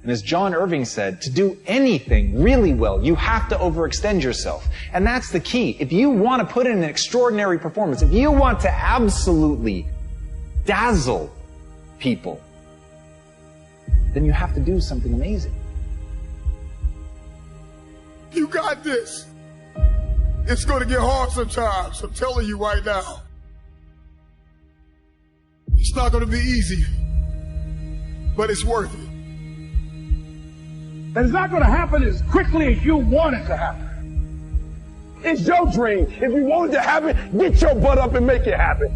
And as John Irving said, to do anything really well, you have to overextend yourself. And that's the key. If you want to put in an extraordinary performance, if you want to absolutely dazzle people, then you have to do something amazing. You got this. It's going to get hard sometimes. I'm telling you right now. It's not going to be easy, but it's worth it. And it's not going to happen as quickly as you want it to happen. It's your dream. If you want it to happen, get your butt up and make it happen.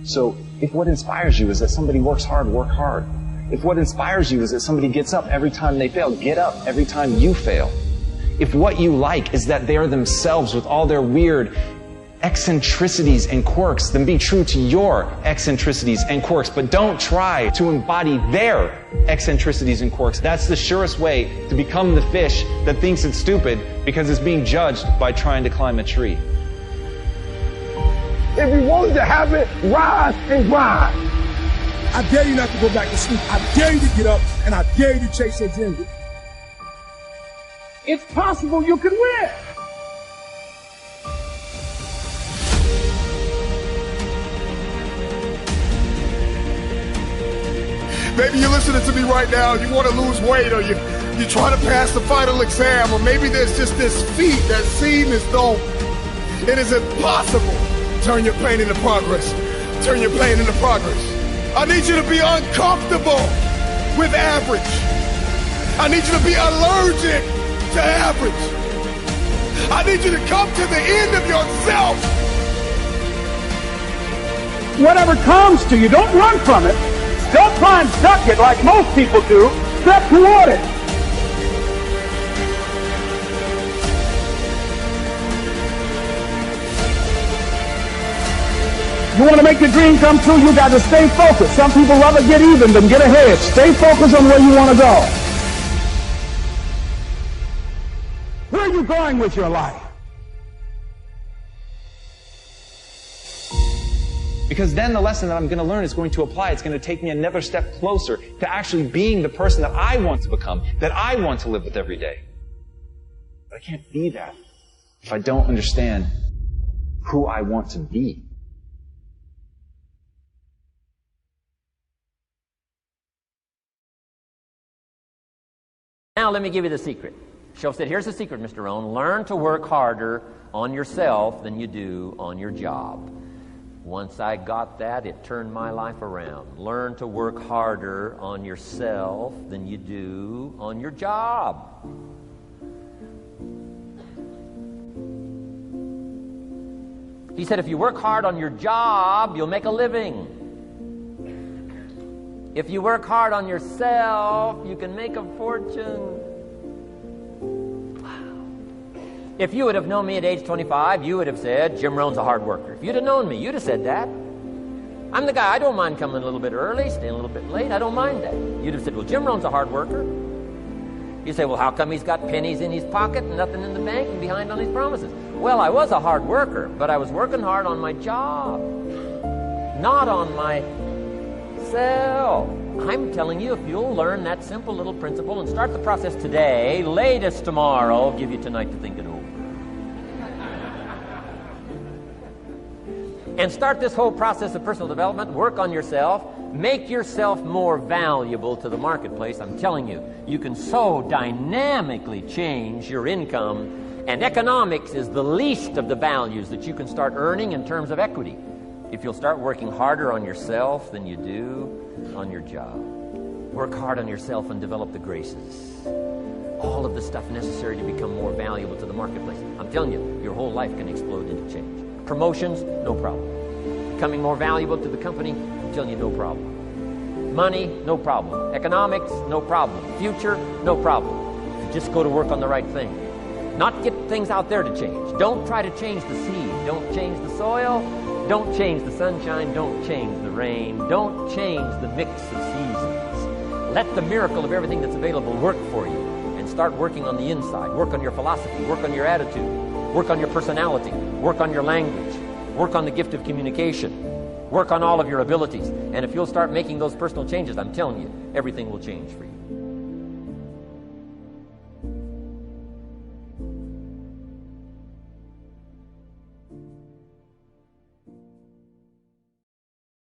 So if what inspires you is that somebody works hard, work hard. If what inspires you is that somebody gets up every time they fail, get up every time you fail. If what you like is that they are themselves with all their weird eccentricities and quirks, then be true to your eccentricities and quirks, but don't try to embody their eccentricities and quirks. That's the surest way to become the fish that thinks it's stupid because it's being judged by trying to climb a tree. If you want it to happen, rise and grind. I dare you not to go back to sleep. I dare you to get up, and I dare you to chase your dream. It's possible you can win. Maybe you're listening to me right now, you want to lose weight, or you're trying to pass the final exam, or maybe there's just this feat that seems as though it is impossible. Turn your pain into progress. Turn your pain into progress. I need you to be uncomfortable with average. I need you to be allergic to average. I need you to come to the end of yourself. Whatever comes to you, don't run from it. Don't try and duck it like most people do. Step toward it. You want to make your dream come true, you got to stay focused. Some people rather get even than get ahead. Stay focused on where you want to go. Where are you going with your life? Because then the lesson that I'm going to learn is going to apply. It's going to take me another step closer to actually being the person that I want to become, that I want to live with every day. But I can't be that if I don't understand who I want to be. Now let me give you the secret. Shoaff said, here's the secret, Mr. Rohn. Learn to work harder on yourself than you do on your job. Once I got that, it turned my life around. Learn to work harder on yourself than you do on your job. He said, if you work hard on your job, you'll make a living. If you work hard on yourself, you can make a fortune. If you would have known me at age 25, you would have said, Jim Rohn's a hard worker. If you'd have known me, you'd have said that. I'm the guy, I don't mind coming a little bit early, staying a little bit late, I don't mind that. You'd have said, well, Jim Rohn's a hard worker. You say, well, how come he's got pennies in his pocket and nothing in the bank and behind on his promises? Well, I was a hard worker, but I was working hard on my job, not on myself. I'm telling you, if you'll learn that simple little principle and start the process today, latest tomorrow, I'll give you tonight to think it over. And start this whole process of personal development, work on yourself, make yourself more valuable to the marketplace. I'm telling you, you can so dynamically change your income, and economics is the least of the values that you can start earning in terms of equity if you'll start working harder on yourself than you do on your job. Work hard on yourself and develop the graces. All of the stuff necessary to become more valuable to the marketplace. I'm telling you, your whole life can explode into change. Promotions, no problem. Becoming more valuable to the company, I'm telling you, no problem. Money, no problem. Economics, no problem. Future, no problem. You just go to work on the right thing. Not get things out there to change. Don't try to change the seed. Don't change the soil. Don't change the sunshine. Don't change the rain. Don't change the mix of seasons. Let the miracle of everything that's available work for you, and start working on the inside. Work on your philosophy. Work on your attitude. Work on your personality. Work on your language. Work on the gift of communication. Work on all of your abilities. And if you'll start making those personal changes, I'm telling you, everything will change for you.